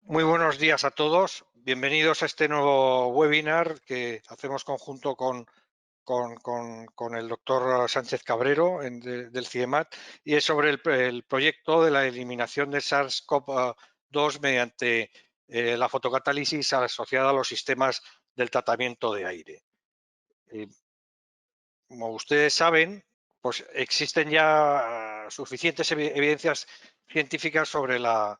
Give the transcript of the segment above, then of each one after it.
Muy buenos días a todos. Bienvenidos a este nuevo webinar que hacemos conjunto con el doctor Sánchez Cabrero del CIEMAT y es sobre el proyecto de la eliminación del SARS-CoV-2 mediante la fotocatálisis asociada a los sistemas del tratamiento de aire. Como ustedes saben, pues existen ya suficientes evidencias científicas sobre la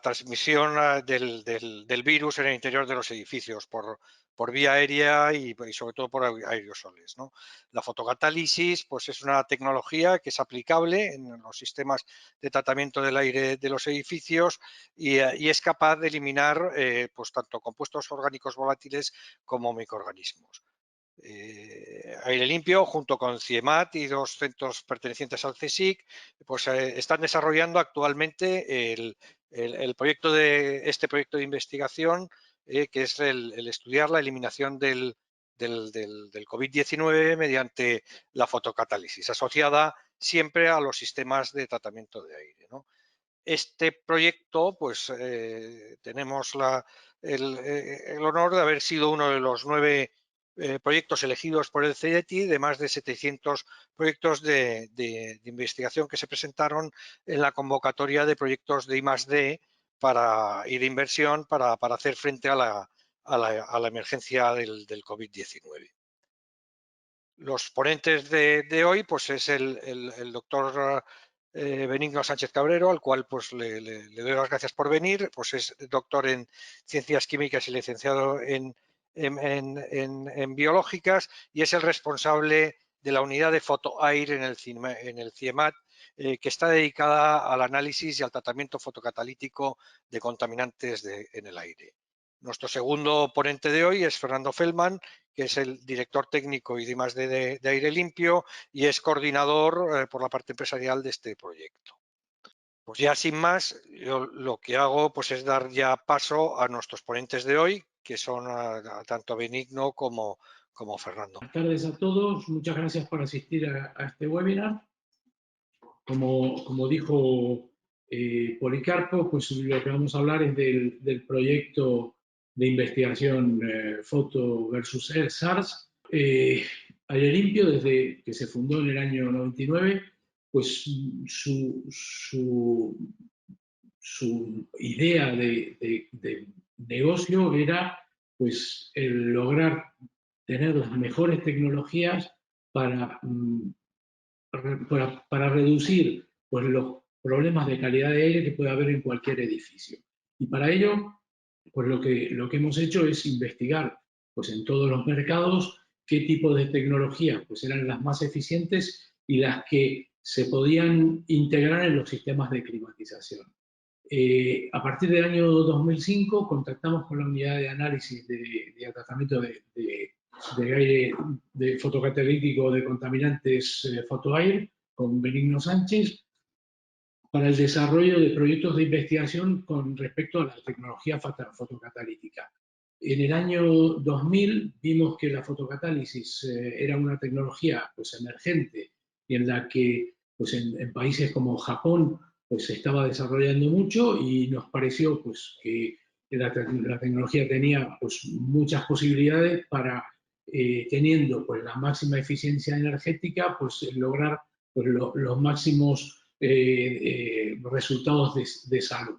transmisión del virus en el interior de los edificios por vía aérea y sobre todo por aerosoles, ¿no? La fotocatálisis pues es una tecnología que es aplicable en los sistemas de tratamiento del aire de los edificios y es capaz de eliminar pues tanto compuestos orgánicos volátiles como microorganismos. Aire Limpio, junto con CIEMAT y dos centros pertenecientes al CSIC, pues están desarrollando actualmente este proyecto de investigación, que es el estudiar la eliminación del COVID-19 mediante la fotocatálisis, asociada siempre a los sistemas de tratamiento de aire, ¿no? Este proyecto, pues tenemos el honor de haber sido uno de los 9 proyectos elegidos por el CETI de más de 700 proyectos de investigación que se presentaron en la convocatoria de proyectos de I+D y de inversión para hacer frente a la emergencia del COVID-19. Los ponentes de hoy pues es el doctor Benigno Sánchez Cabrero, al cual pues le doy las gracias por venir. Pues es doctor en Ciencias Químicas y licenciado en Biológicas y es el responsable de la unidad de fotoaire en el CIEMAT, que está dedicada al análisis y al tratamiento fotocatalítico de contaminantes en el aire. Nuestro segundo ponente de hoy es Fernando Feldman, que es el director técnico y de Aire Limpio y es coordinador por la parte empresarial de este proyecto. Pues ya sin más, yo lo que hago pues es dar ya paso a nuestros ponentes de hoy, que son tanto Benigno como Fernando. Buenas tardes a todos, muchas gracias por asistir a este webinar. Como dijo Policarpo, pues lo que vamos a hablar es del proyecto de investigación Foto versus SARS. Aire Limpio, desde que se fundó en el año 99, pues su idea de negocio era pues el lograr tener las mejores tecnologías para reducir pues, los problemas de calidad de aire que puede haber en cualquier edificio. Y para ello, pues lo que hemos hecho es investigar pues, en todos los mercados qué tipo de tecnologías pues, eran las más eficientes y las que se podían integrar en los sistemas de climatización. A partir del año 2005 contactamos con la unidad de análisis de tratamiento de aire de fotocatalítico de contaminantes Fotoair con Benigno Sánchez para el desarrollo de proyectos de investigación con respecto a la tecnología fotocatalítica. En el año 2000 vimos que la fotocatálisis era una tecnología pues, emergente y en la que pues, en países como Japón pues, se estaba desarrollando mucho y nos pareció pues, que la tecnología tenía pues, muchas posibilidades para, teniendo pues, la máxima eficiencia energética, pues, lograr pues, los máximos resultados de salud.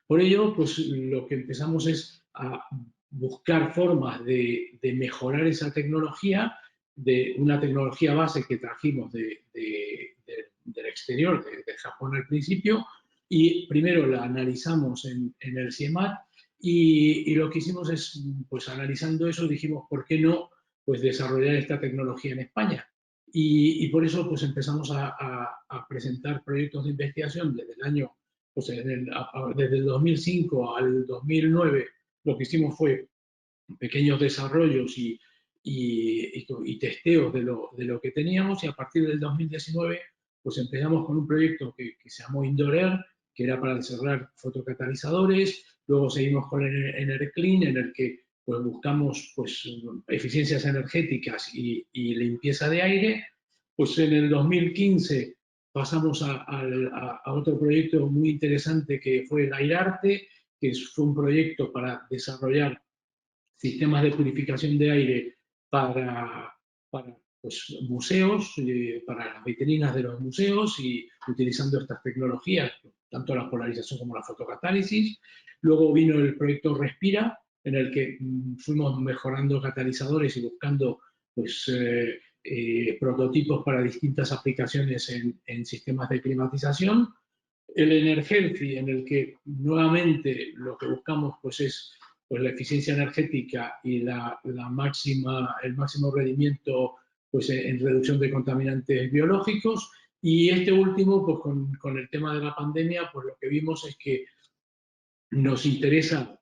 Por ello, pues lo que empezamos es a buscar formas de mejorar esa tecnología, de una tecnología base que trajimos del exterior, de Japón al principio, y primero la analizamos en el CIEMAT y lo que hicimos es, pues analizando eso, dijimos, ¿por qué no pues, desarrollar esta tecnología en España? Y por eso pues empezamos a presentar proyectos de investigación desde el año, pues desde el 2005 al 2009, lo que hicimos fue pequeños desarrollos y testeos de lo que teníamos y a partir del 2019 pues empezamos con un proyecto que se llamó Indoor Air, que era para desarrollar fotocatalizadores, luego seguimos con EnerClean, en el que pues buscamos pues, eficiencias energéticas y limpieza de aire. Pues en el 2015 pasamos a otro proyecto muy interesante que fue el Airarte, que fue un proyecto para desarrollar sistemas de purificación de aire para pues, museos, para las vitrinas de los museos y utilizando estas tecnologías, tanto la polarización como la fotocatálisis. Luego vino el proyecto Respira, en el que fuimos mejorando catalizadores y buscando pues, prototipos para distintas aplicaciones en sistemas de climatización. El Energelfi, en el que nuevamente lo que buscamos pues, es pues, la eficiencia energética y el máximo rendimiento pues, en reducción de contaminantes biológicos. Y este último, pues con el tema de la pandemia, pues lo que vimos es que nos interesa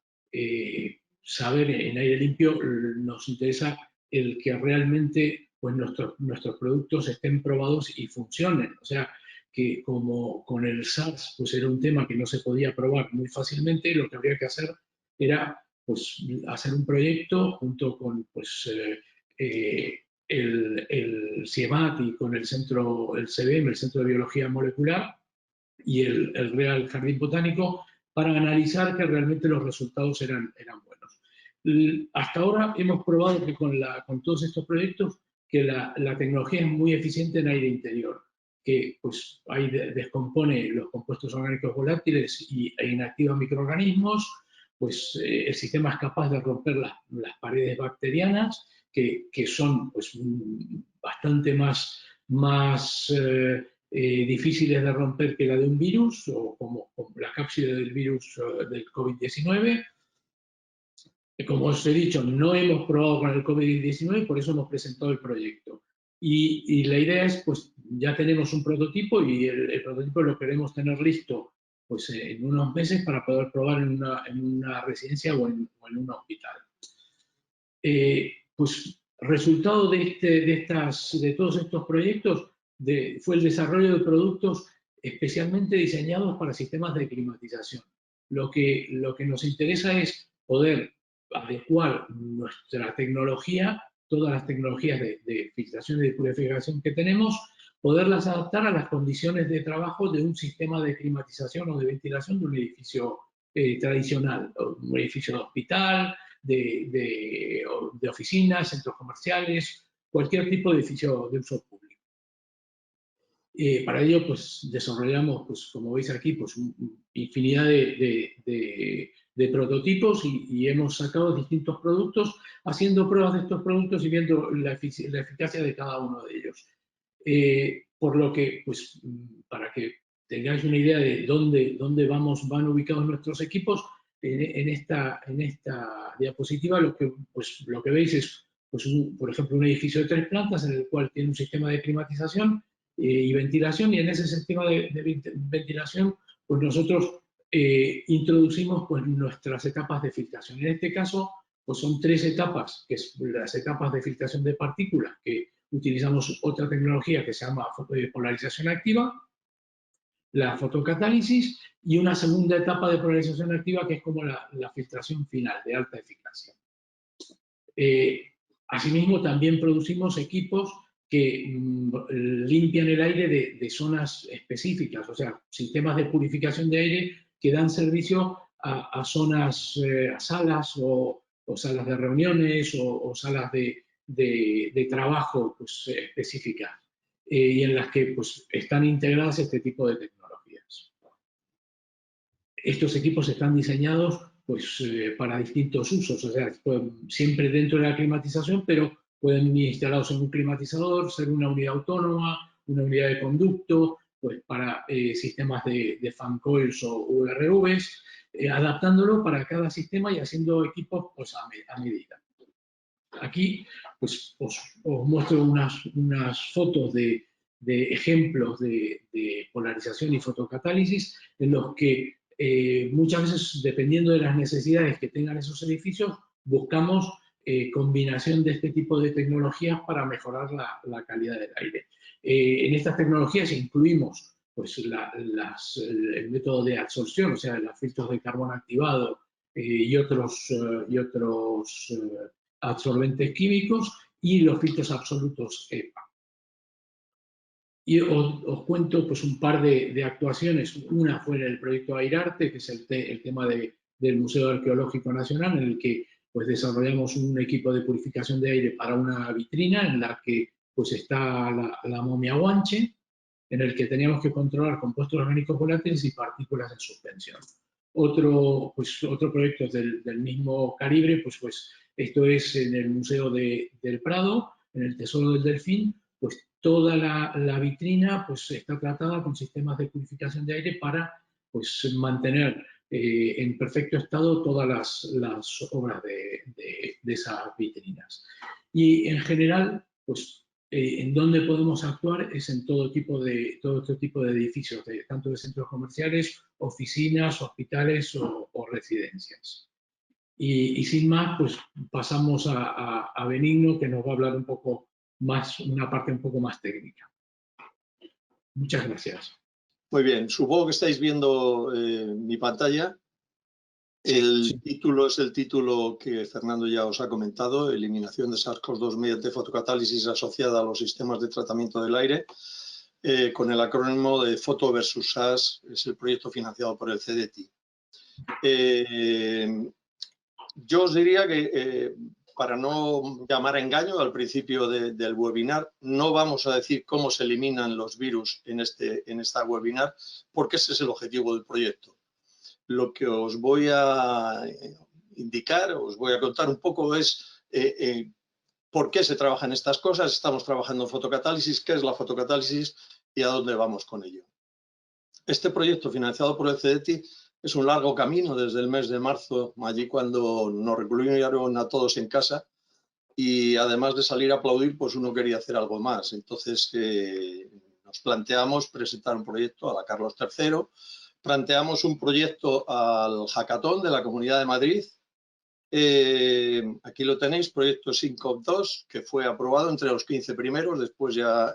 saber en aire limpio, nos interesa el que realmente pues, nuestros productos estén probados y funcionen. O sea, que como con el SARS pues era un tema que no se podía probar muy fácilmente, lo que habría que hacer era pues, hacer un proyecto junto con pues, el CIEMAT y con el CBM, el Centro de Biología Molecular, y el Real Jardín Botánico, para analizar que realmente los resultados eran buenos. Hasta ahora hemos probado que con todos estos proyectos que la tecnología es muy eficiente en aire interior, que pues, ahí descompone los compuestos orgánicos volátiles e inactiva microorganismos, pues el sistema es capaz de romper las paredes bacterianas, que son pues, bastante más difíciles de romper que la de un virus, o como la cápside del virus del COVID-19. Como os he dicho, no hemos probado con el COVID-19, por eso hemos presentado el proyecto. Y la idea es, pues ya tenemos un prototipo y el prototipo lo queremos tener listo pues, en unos meses para poder probar en una residencia o en un hospital. Pues resultado de todos estos proyectos fue el desarrollo de productos especialmente diseñados para sistemas de climatización. Lo que nos interesa es poder adecuar nuestra tecnología, todas las tecnologías de filtración y de purificación que tenemos, poderlas adaptar a las condiciones de trabajo de un sistema de climatización o de ventilación de un edificio tradicional, un edificio de hospital, de oficinas, centros comerciales, cualquier tipo de edificio de uso público. Para ello, pues, desarrollamos, pues, como veis aquí, pues, infinidad de prototipos y hemos sacado distintos productos, haciendo pruebas de estos productos y viendo la eficacia de cada uno de ellos. Por lo que, pues, para que tengáis una idea de dónde van ubicados nuestros equipos, en esta diapositiva lo que veis es, pues, por ejemplo, un edificio de 3 plantas en el cual tiene un sistema de climatización y ventilación, y en ese sistema de ventilación pues nosotros introducimos pues, nuestras etapas de filtración. En este caso pues son 3 etapas, que son las etapas de filtración de partículas, que utilizamos otra tecnología que se llama polarización activa, la fotocatálisis y una segunda etapa de polarización activa que es como la filtración final de alta eficacia. Asimismo, también producimos equipos que limpian el aire de zonas específicas, o sea, sistemas de purificación de aire que dan servicio a zonas, a salas o salas de reuniones o salas de trabajo pues, específicas y en las que pues, están integradas este tipo de tecnologías. Estos equipos están diseñados pues, para distintos usos, o sea, siempre dentro de la climatización, pero pueden ir instalados en un climatizador, ser una unidad autónoma, una unidad de conducto, pues para sistemas de fan coils o URVs, adaptándolo para cada sistema y haciendo equipos pues, a medida. Aquí pues, os muestro unas fotos de ejemplos de polarización y fotocatálisis en los que muchas veces, dependiendo de las necesidades que tengan esos edificios, buscamos combinación de este tipo de tecnologías para mejorar la calidad del aire. En estas tecnologías incluimos pues, el método de absorción, o sea, los filtros de carbono activado y otros absorbentes químicos y los filtros absolutos EPA. Y os cuento pues, un par de actuaciones. Una fue en el proyecto Airarte, que es el tema del Museo Arqueológico Nacional, en el que pues, desarrollamos un equipo de purificación de aire para una vitrina en la que pues, está la momia Guanche, en el que teníamos que controlar compuestos orgánicos volátiles y partículas en suspensión. Otro proyecto del mismo calibre, pues esto es en el Museo del Prado, en el Tesoro del Delfín, pues toda la vitrina pues, está tratada con sistemas de purificación de aire para pues, mantener en perfecto estado todas las obras de esas vitrinas. Y en general, pues en dónde podemos actuar es en todo este tipo de edificios, tanto de centros comerciales, oficinas, hospitales o residencias. Y sin más, pues pasamos a Benigno, que nos va a hablar un poco más, una parte un poco más técnica. Muchas gracias. Muy bien, supongo que estáis viendo mi pantalla. El título es el título que Fernando ya os ha comentado, eliminación de SARS-CoV-2 mediante fotocatálisis asociada a los sistemas de tratamiento del aire, con el acrónimo de Foto versus SARS, es el proyecto financiado por el CDTI. Yo os diría que, para no llamar a engaño al principio del webinar, no vamos a decir cómo se eliminan los virus en esta webinar, porque ese es el objetivo del proyecto. Lo que os voy a indicar, os voy a contar un poco es por qué se trabajan estas cosas. Estamos trabajando en fotocatálisis, qué es la fotocatálisis y a dónde vamos con ello. Este proyecto financiado por el CDTI es un largo camino desde el mes de marzo, allí cuando nos recluyeron a todos en casa y además de salir a aplaudir, pues uno quería hacer algo más. Entonces nos planteamos presentar un proyecto a la Carlos III, planteamos un proyecto al Hackathon de la Comunidad de Madrid. Aquí lo tenéis, proyecto SYNCOP2, que fue aprobado entre los 15 primeros, después ya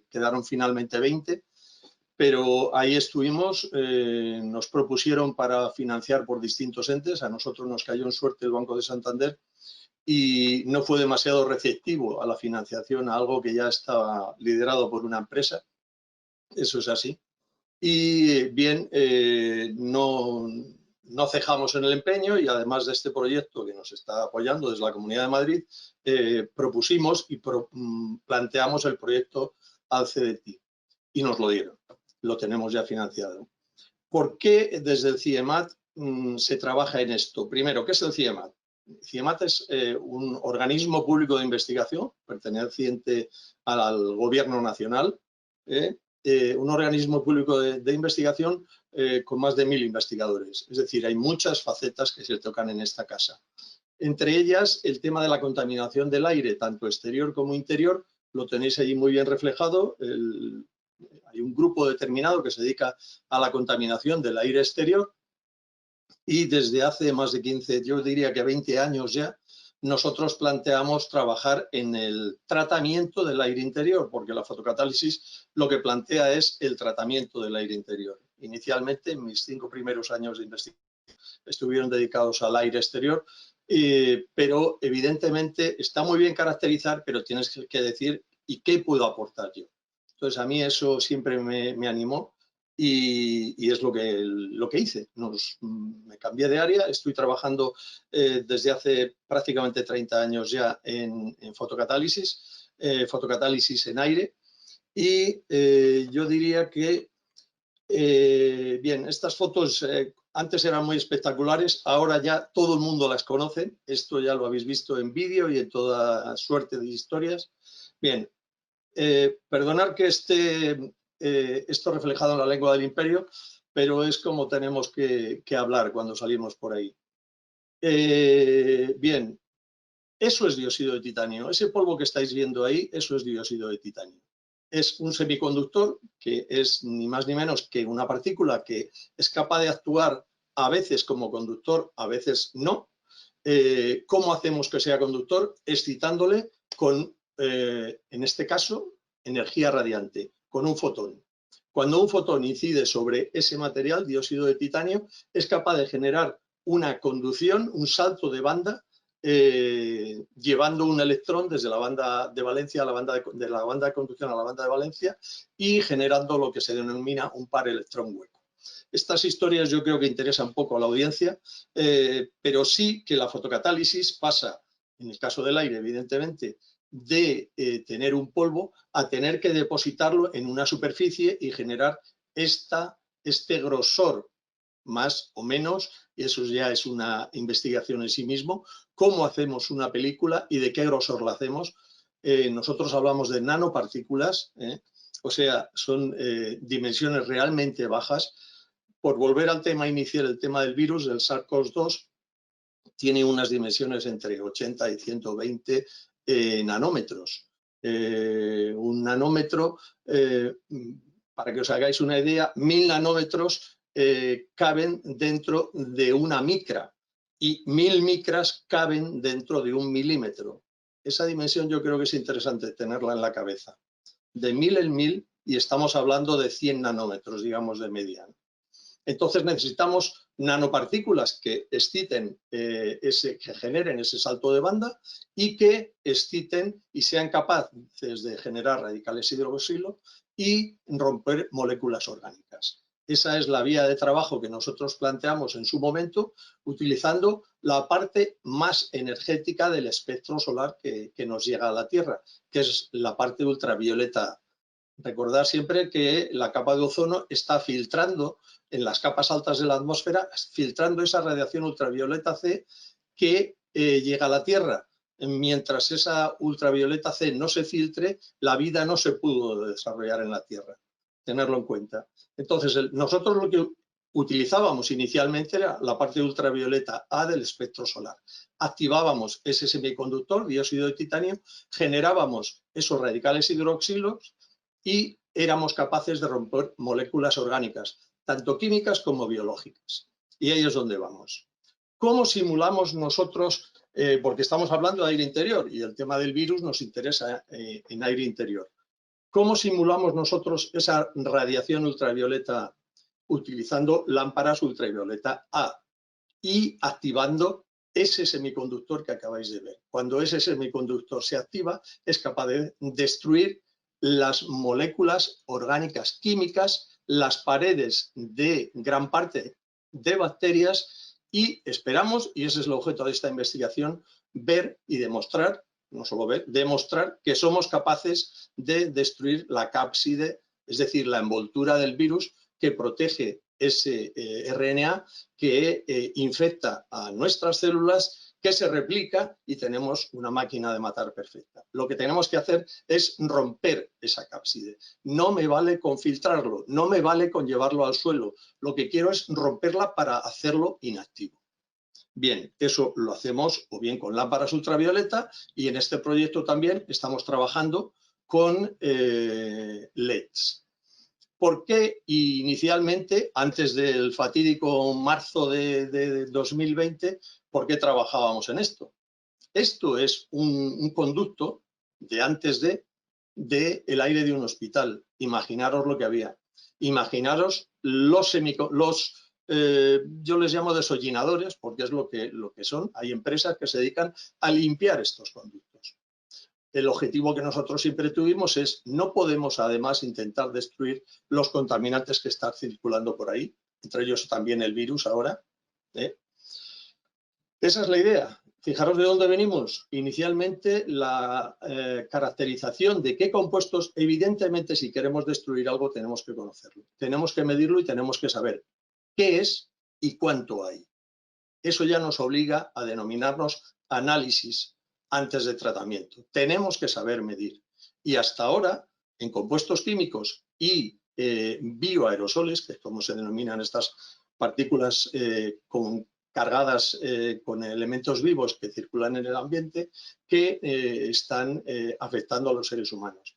quedaron finalmente 20, pero ahí estuvimos, nos propusieron para financiar por distintos entes, a nosotros nos cayó en suerte el Banco de Santander y no fue demasiado receptivo a la financiación, a algo que ya estaba liderado por una empresa, eso es así. Y bien, no cejamos en el empeño y además de este proyecto que nos está apoyando desde la Comunidad de Madrid, propusimos y planteamos el proyecto al CDTI y nos lo dieron, lo tenemos ya financiado. ¿Por qué desde el CIEMAT se trabaja en esto? Primero, ¿qué es el CIEMAT? El CIEMAT es un organismo público de investigación perteneciente al Gobierno Nacional, un organismo público de investigación con más de 1000 investigadores. Es decir, hay muchas facetas que se tocan en esta casa. Entre ellas, el tema de la contaminación del aire, tanto exterior como interior, lo tenéis allí muy bien reflejado. Hay un grupo determinado que se dedica a la contaminación del aire exterior y desde hace más de 15, yo diría que 20 años ya, nosotros planteamos trabajar en el tratamiento del aire interior, porque la fotocatálisis lo que plantea es el tratamiento del aire interior. Inicialmente, en mis 5 primeros años de investigación, estuvieron dedicados al aire exterior, pero evidentemente está muy bien caracterizar, pero tienes que decir ¿y qué puedo aportar yo? Entonces, a mí eso siempre me animó. Y es lo que hice. Me cambié de área, estoy trabajando desde hace prácticamente 30 años ya en fotocatálisis, fotocatálisis en aire. Y yo diría que, bien, estas fotos antes eran muy espectaculares, ahora ya todo el mundo las conoce. Esto ya lo habéis visto en vídeo y en toda suerte de historias. Bien, perdonad que esto reflejado en la lengua del imperio, pero es como tenemos que hablar cuando salimos por ahí. Bien, eso es dióxido de titanio. Ese polvo que estáis viendo ahí, eso es dióxido de titanio. Es un semiconductor que es ni más ni menos que una partícula que es capaz de actuar a veces como conductor, a veces no. ¿Cómo hacemos que sea conductor? Excitándole con, en este caso, energía radiante, con un fotón. Cuando un fotón incide sobre ese material, dióxido de titanio, es capaz de generar una conducción, un salto de banda llevando un electrón desde la banda de Valencia a la banda de la banda de conducción a la banda de Valencia y generando lo que se denomina un par electrón hueco. Estas historias yo creo que interesan poco a la audiencia, pero sí que la fotocatálisis pasa, en el caso del aire, evidentemente, de tener un polvo a tener que depositarlo en una superficie y generar este grosor más o menos, y eso ya es una investigación en sí mismo, cómo hacemos una película y de qué grosor la hacemos. Nosotros hablamos de nanopartículas, o sea, son dimensiones realmente bajas. Por volver al tema inicial, el tema del virus, del SARS-CoV-2, tiene unas dimensiones entre 80 y 120 nanómetros. Un nanómetro, para que os hagáis una idea, 1000 nanómetros caben dentro de una micra y 1000 micras caben dentro de un milímetro. Esa dimensión yo creo que es interesante tenerla en la cabeza. De 1000 en 1000 y estamos hablando de 100 nanómetros, digamos, de media. Entonces necesitamos nanopartículas que exciten, que generen ese salto de banda y que exciten y sean capaces de generar radicales hidroxilo y romper moléculas orgánicas. Esa es la vía de trabajo que nosotros planteamos en su momento, utilizando la parte más energética del espectro solar que nos llega a la Tierra, que es la parte ultravioleta. Recordad siempre que la capa de ozono está filtrando en las capas altas de la atmósfera, filtrando esa radiación ultravioleta C que llega a la Tierra. Mientras esa ultravioleta C no se filtre, la vida no se pudo desarrollar en la Tierra. Tenerlo en cuenta. Entonces, nosotros lo que utilizábamos inicialmente era la parte ultravioleta A del espectro solar. Activábamos ese semiconductor, dióxido de titanio, generábamos esos radicales hidroxilos y éramos capaces de romper moléculas orgánicas, tanto químicas como biológicas. Y ahí es donde vamos. ¿Cómo simulamos nosotros? Porque estamos hablando de aire interior y el tema del virus nos interesa en aire interior. ¿Cómo simulamos nosotros esa radiación ultravioleta utilizando lámparas ultravioleta A y activando ese semiconductor que acabáis de ver? Cuando ese semiconductor se activa, es capaz de destruir las moléculas orgánicas químicas, las paredes de gran parte de bacterias y esperamos, y ese es el objeto de esta investigación, ver y demostrar, no solo ver, demostrar que somos capaces de destruir la cápside, es decir, la envoltura del virus que protege ese RNA que infecta a nuestras células, que se replica y tenemos una máquina de matar perfecta. Lo que tenemos que hacer es romper esa cápside. No me vale con filtrarlo, no me vale con llevarlo al suelo. Lo que quiero es romperla para hacerlo inactivo. Bien, eso lo hacemos o bien con lámparas ultravioleta y en este proyecto también estamos trabajando con LEDs. ¿Por qué inicialmente, antes del fatídico marzo de 2020, por qué trabajábamos en esto? Esto es un conducto de antes del aire de un hospital. Imaginaros lo que había. Imaginaros yo les llamo desollinadores porque es lo que son. Hay empresas que se dedican a limpiar estos conductos. El objetivo que nosotros siempre tuvimos es no podemos además intentar destruir los contaminantes que están circulando por ahí, entre ellos también el virus ahora. Esa es la idea. Fijaros de dónde venimos. Inicialmente la caracterización de qué compuestos, evidentemente si queremos destruir algo tenemos que conocerlo, tenemos que medirlo y tenemos que saber qué es y cuánto hay. Eso ya nos obliga a denominarnos análisis antes de tratamiento. Tenemos que saber medir. Y hasta ahora, en compuestos químicos y bioaerosoles, que es como se denominan estas partículas cargadas con elementos vivos que circulan en el ambiente, que están afectando a los seres humanos.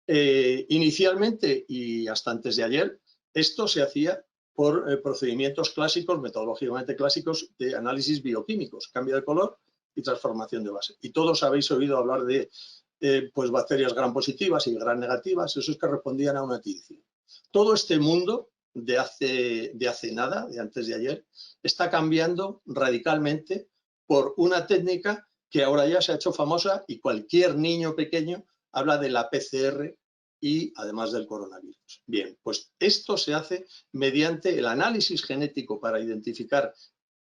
Inicialmente y hasta antes de ayer, esto se hacía por procedimientos clásicos, metodológicamente clásicos, de análisis bioquímicos, cambio de color y transformación de base. Y todos habéis oído hablar de pues bacterias gram positivas y gram negativas, esos que respondían a una tinción. Todo este mundo de hace nada, de antes de ayer, está cambiando radicalmente por una técnica que ahora ya se ha hecho famosa y cualquier niño pequeño habla de la PCR y además del coronavirus. Bien, pues esto se hace mediante el análisis genético para identificar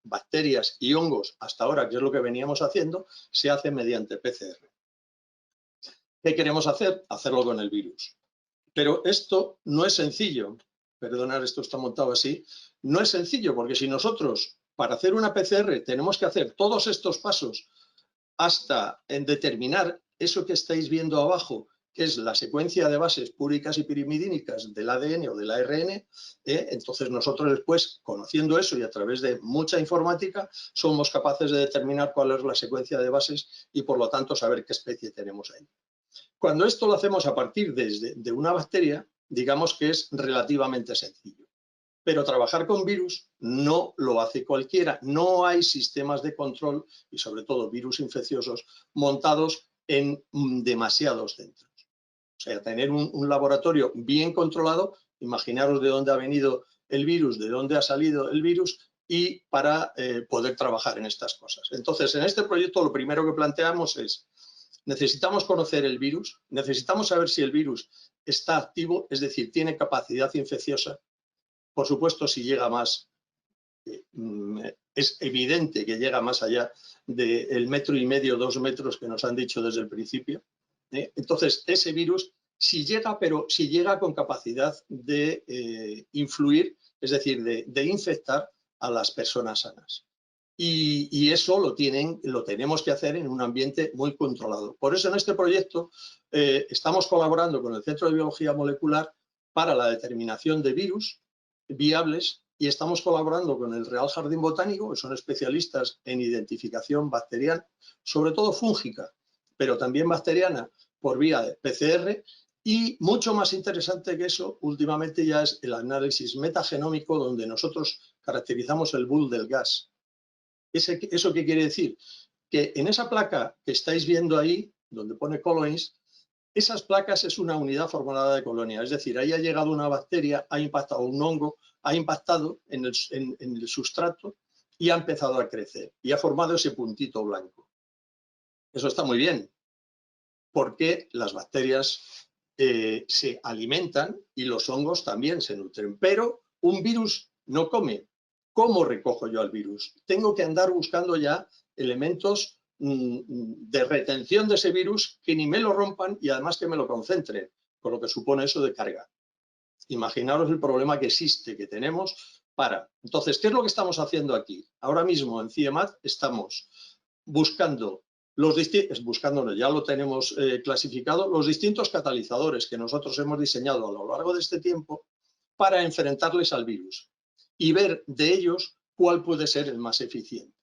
bacterias y hongos, hasta ahora, que es lo que veníamos haciendo, se hace mediante PCR. ¿Qué queremos hacer? Hacerlo con el virus. Pero esto no es sencillo. Perdonad, esto está montado así. No es sencillo, porque si nosotros, para hacer una PCR, tenemos que hacer todos estos pasos hasta en determinar eso que estáis viendo abajo, que es la secuencia de bases púricas y pirimidínicas del ADN o del ARN, entonces nosotros después, conociendo eso y a través de mucha informática, somos capaces de determinar cuál es la secuencia de bases y por lo tanto saber qué especie tenemos ahí. Cuando esto lo hacemos a partir de una bacteria, digamos que es relativamente sencillo. Pero trabajar con virus no lo hace cualquiera. No hay sistemas de control y sobre todo virus infecciosos montados en demasiados centros. O sea, tener un laboratorio bien controlado, imaginaros de dónde ha venido el virus, de dónde ha salido el virus y para poder trabajar en estas cosas. Entonces, en este proyecto lo primero que planteamos es, necesitamos conocer el virus, necesitamos saber si el virus está activo, es decir, tiene capacidad infecciosa. Por supuesto, si llega más, es evidente que llega más allá del 1,5 metros, 2 metros que nos han dicho desde el principio. Entonces, ese virus, si llega con capacidad de influir, es decir, de infectar a las personas sanas. Y eso lo tenemos que hacer en un ambiente muy controlado. Por eso en este proyecto estamos colaborando con el Centro de Biología Molecular para la determinación de virus viables y estamos colaborando con el Real Jardín Botánico, que son especialistas en identificación bacteriana, sobre todo fúngica, pero también bacteriana por vía de PCR, y mucho más interesante que eso, últimamente ya es el análisis metagenómico, donde nosotros caracterizamos el bull del gas. ¿Eso qué quiere decir? Que en esa placa que estáis viendo ahí, donde pone colonies, esas placas es una unidad formada de colonia, es decir, ahí ha llegado una bacteria, ha impactado un hongo, ha impactado en el sustrato y ha empezado a crecer y ha formado ese puntito blanco. Eso está muy bien, porque las bacterias se alimentan y los hongos también se nutren, pero un virus no come. ¿Cómo recojo yo al virus? Tengo que andar buscando ya elementos de retención de ese virus que ni me lo rompan y además que me lo concentren, con lo que supone eso de carga. Imaginaros el problema que existe, que tenemos para... Entonces, ¿qué es lo que estamos haciendo aquí? Ahora mismo en CIEMAT estamos buscando ya lo tenemos clasificado, los distintos catalizadores que nosotros hemos diseñado a lo largo de este tiempo para enfrentarles al virus y ver de ellos cuál puede ser el más eficiente.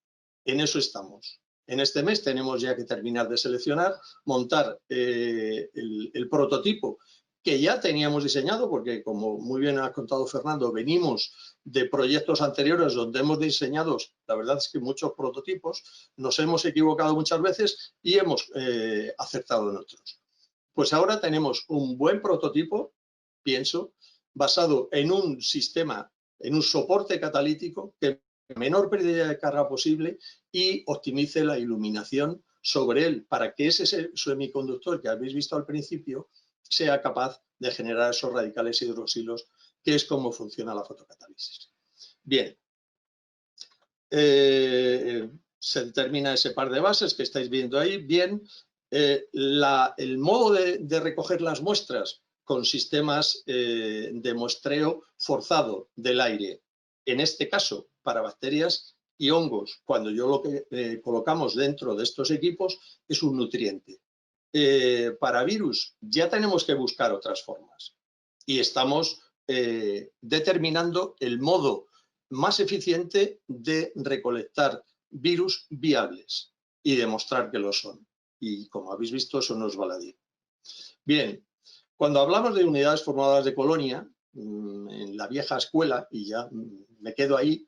En eso estamos. En este mes tenemos ya que terminar de seleccionar, montar el prototipo que ya teníamos diseñado, porque como muy bien ha contado Fernando, venimos de proyectos anteriores donde hemos diseñado, la verdad es que muchos prototipos, nos hemos equivocado muchas veces y hemos acertado en otros. Pues ahora tenemos un buen prototipo, pienso, basado en un sistema, en un soporte catalítico que menor pérdida de carga posible y optimice la iluminación sobre él para que ese semiconductor que habéis visto al principio sea capaz de generar esos radicales hidroxilos, que es como funciona la fotocatálisis. Bien, se determina ese par de bases que estáis viendo ahí. Bien, el modo de recoger las muestras con sistemas de muestreo forzado del aire, en este caso para bacterias y hongos, cuando yo lo que colocamos dentro de estos equipos es un nutriente. Para virus ya tenemos que buscar otras formas y estamos determinando el modo más eficiente de recolectar virus viables y demostrar que lo son. Y como habéis visto, eso no es baladí. Bien, cuando hablamos de unidades formadoras de colonia, en la vieja escuela, y ya me quedo ahí,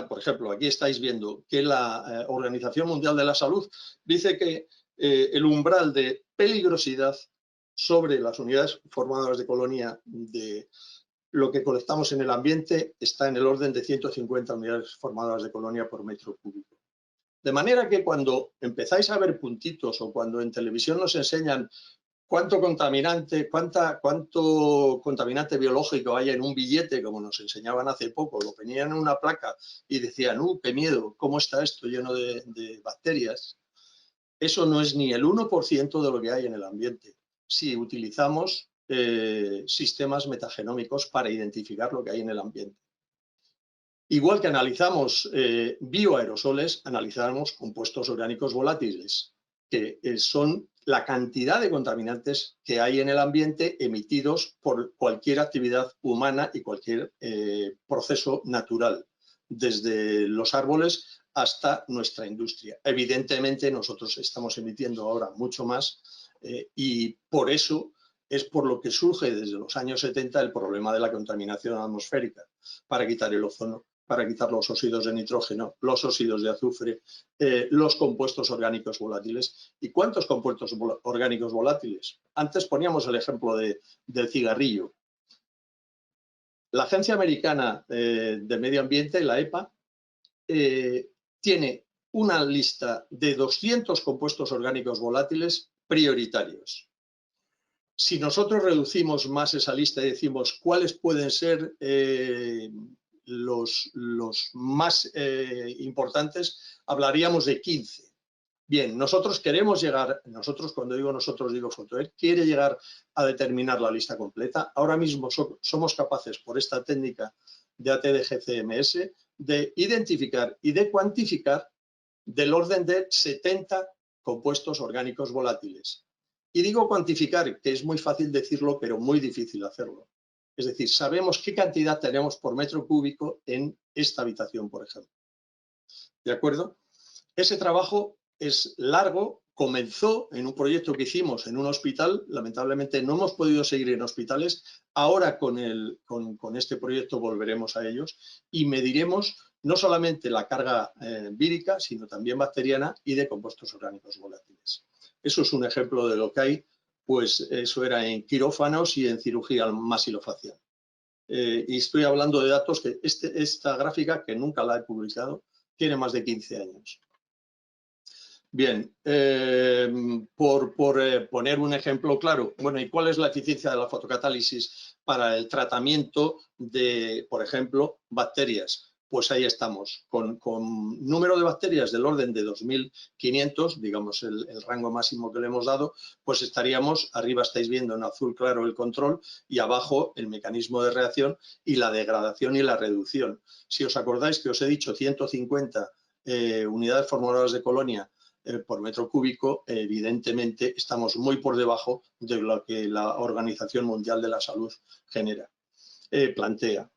por ejemplo, aquí estáis viendo que la Organización Mundial de la Salud dice que el umbral de peligrosidad sobre las unidades formadoras de colonia de lo que colectamos en el ambiente está en el orden de 150 unidades formadoras de colonia por metro cúbico. De manera que cuando empezáis a ver puntitos o cuando en televisión nos enseñan cuánto contaminante biológico hay en un billete, como nos enseñaban hace poco, lo ponían en una placa y decían, qué miedo, ¿cómo está esto lleno de bacterias? Eso no es ni el 1% de lo que hay en el ambiente, si utilizamos sistemas metagenómicos para identificar lo que hay en el ambiente. Igual que analizamos bioaerosoles, analizamos compuestos orgánicos volátiles, que son la cantidad de contaminantes que hay en el ambiente emitidos por cualquier actividad humana y cualquier proceso natural, desde los árboles hasta nuestra industria. Evidentemente nosotros estamos emitiendo ahora mucho más y por eso es por lo que surge desde los años 70 el problema de la contaminación atmosférica, para quitar el ozono, para quitar los óxidos de nitrógeno, los óxidos de azufre, los compuestos orgánicos volátiles. ¿Y cuántos compuestos orgánicos volátiles? Antes poníamos el ejemplo del cigarrillo. La Agencia Americana de Medio Ambiente, la EPA, tiene una lista de 200 compuestos orgánicos volátiles prioritarios. Si nosotros reducimos más esa lista y decimos cuáles pueden ser los más importantes, hablaríamos de 15. Bien, nosotros queremos llegar, cuando digo nosotros digo Fotoer, quiere llegar a determinar la lista completa. Ahora mismo somos capaces, por esta técnica de ATDG-CMS, de identificar y de cuantificar del orden de 70 compuestos orgánicos volátiles. Y digo cuantificar, que es muy fácil decirlo, pero muy difícil hacerlo. Es decir, sabemos qué cantidad tenemos por metro cúbico en esta habitación, por ejemplo. ¿De acuerdo? Ese trabajo es largo, comenzó en un proyecto que hicimos en un hospital, lamentablemente no hemos podido seguir en hospitales, ahora con este proyecto volveremos a ellos y mediremos no solamente la carga vírica, sino también bacteriana y de compuestos orgánicos volátiles. Eso es un ejemplo de lo que hay, pues eso era en quirófanos y en cirugía masilofacial. Y estoy hablando de datos que esta gráfica, que nunca la he publicado, tiene más de 15 años. Bien, por poner un ejemplo claro, bueno, ¿y cuál es la eficiencia de la fotocatálisis para el tratamiento de, por ejemplo, bacterias? Pues ahí estamos, con número de bacterias del orden de 2.500, digamos el rango máximo que le hemos dado, pues estaríamos, arriba estáis viendo en azul claro el control y abajo el mecanismo de reacción y la degradación y la reducción. Si os acordáis que os he dicho 150 unidades formadoras de colonia por metro cúbico, evidentemente estamos muy por debajo de lo que la Organización Mundial de la Salud plantea.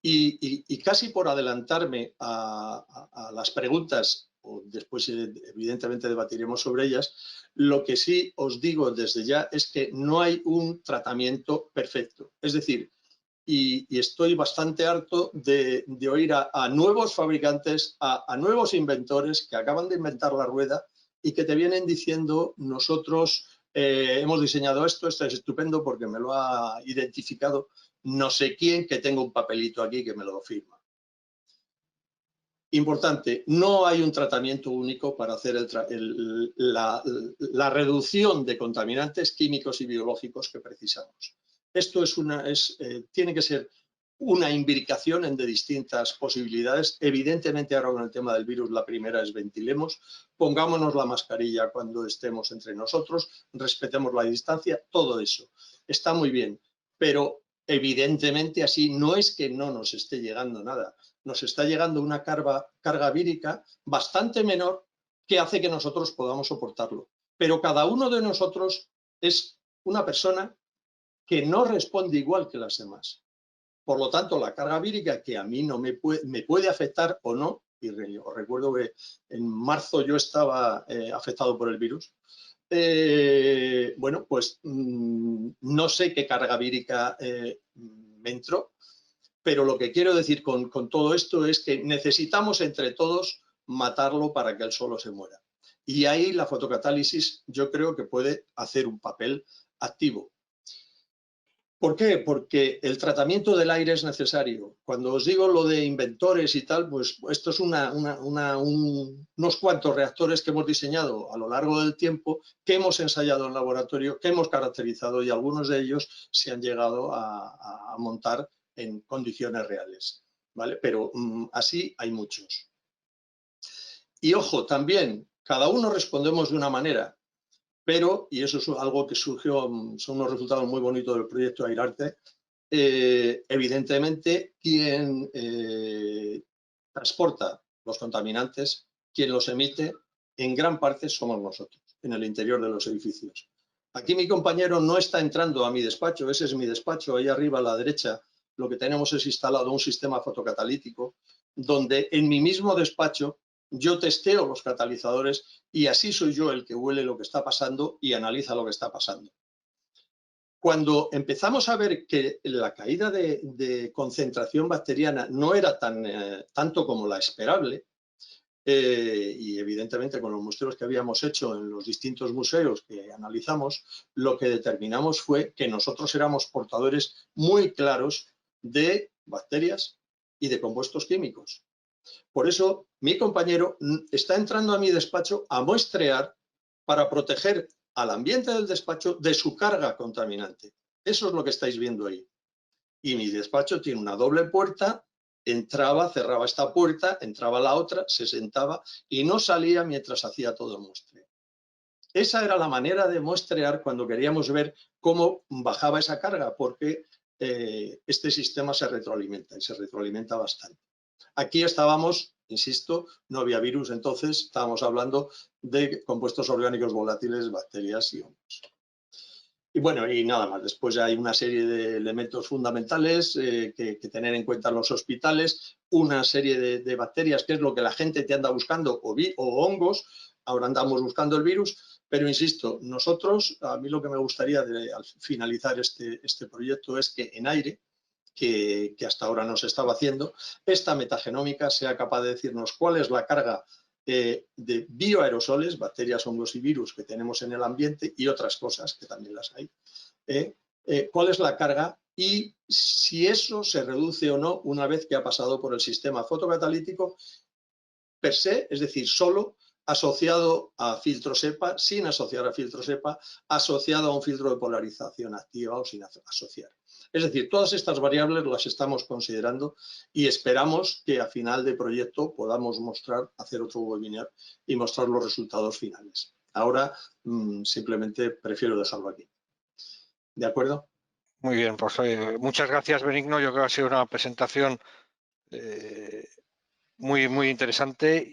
Y casi por adelantarme a las preguntas, o después evidentemente debatiremos sobre ellas, lo que sí os digo desde ya es que no hay un tratamiento perfecto. Es decir, y estoy bastante harto de oír a nuevos fabricantes, a nuevos inventores que acaban de inventar la rueda y que te vienen diciendo nosotros hemos diseñado esto es estupendo porque me lo ha identificado no sé quién, que tengo un papelito aquí que me lo firma. Importante, no hay un tratamiento único para hacer la reducción de contaminantes químicos y biológicos que precisamos. Esto tiene que ser una imbricación de distintas posibilidades. Evidentemente ahora con el tema del virus la primera es ventilemos, pongámonos la mascarilla cuando estemos entre nosotros, respetemos la distancia, todo eso está muy bien, pero evidentemente así no es que no nos esté llegando nada, nos está llegando una carga vírica bastante menor que hace que nosotros podamos soportarlo. Pero cada uno de nosotros es una persona que no responde igual que las demás. Por lo tanto, la carga vírica que a mí no me puede afectar o no, y os recuerdo que en marzo yo estaba afectado por el virus, bueno, pues no sé qué carga vírica me entró, pero lo que quiero decir con todo esto es que necesitamos entre todos matarlo para que él solo se muera. Y ahí la fotocatálisis yo creo que puede hacer un papel activo. ¿Por qué? Porque el tratamiento del aire es necesario. Cuando os digo lo de inventores y tal, pues esto es unos cuantos reactores que hemos diseñado a lo largo del tiempo, que hemos ensayado en laboratorio, que hemos caracterizado y algunos de ellos se han llegado a montar en condiciones reales, ¿vale? Pero así hay muchos. Y ojo, también, cada uno respondemos de una manera. Pero, y eso es algo que surgió, son unos resultados muy bonitos del proyecto Airarte, evidentemente quien transporta los contaminantes, quien los emite, en gran parte somos nosotros, en el interior de los edificios. Aquí mi compañero no está entrando a mi despacho, ese es mi despacho, ahí arriba a la derecha lo que tenemos es instalado un sistema fotocatalítico, donde en mi mismo despacho yo testeo los catalizadores y así soy yo el que huele lo que está pasando y analiza lo que está pasando. Cuando empezamos a ver que la caída de concentración bacteriana no era tanto como la esperable, y evidentemente con los muestreos que habíamos hecho en los distintos museos que analizamos, lo que determinamos fue que nosotros éramos portadores muy claros de bacterias y de compuestos químicos. Por eso, mi compañero está entrando a mi despacho a muestrear para proteger al ambiente del despacho de su carga contaminante. Eso es lo que estáis viendo ahí. Y mi despacho tiene una doble puerta, entraba, cerraba esta puerta, entraba la otra, se sentaba y no salía mientras hacía todo el muestreo. Esa era la manera de muestrear cuando queríamos ver cómo bajaba esa carga, porque este sistema se retroalimenta y se retroalimenta bastante. Aquí estábamos, insisto, no había virus, entonces estábamos hablando de compuestos orgánicos volátiles, bacterias y hongos. Y bueno, y nada más, después hay una serie de elementos fundamentales que tener en cuenta en los hospitales, una serie de bacterias, que es lo que la gente te anda buscando, o hongos, ahora andamos buscando el virus, pero insisto, nosotros, a mí lo que me gustaría al finalizar este proyecto es que en aire, que hasta ahora no se estaba haciendo, esta metagenómica sea capaz de decirnos cuál es la carga de bioaerosoles, bacterias, hongos y virus que tenemos en el ambiente y otras cosas que también las hay, cuál es la carga y si eso se reduce o no una vez que ha pasado por el sistema fotocatalítico per se, es decir, solo asociado a filtros EPA, sin asociar a filtros EPA, asociado a un filtro de polarización activa o sin asociar. Es decir, todas estas variables las estamos considerando y esperamos que a final de proyecto podamos hacer otro webinar y mostrar los resultados finales. Ahora simplemente prefiero dejarlo aquí. ¿De acuerdo? Muy bien, pues muchas gracias, Benigno. Yo creo que ha sido una presentación muy interesante.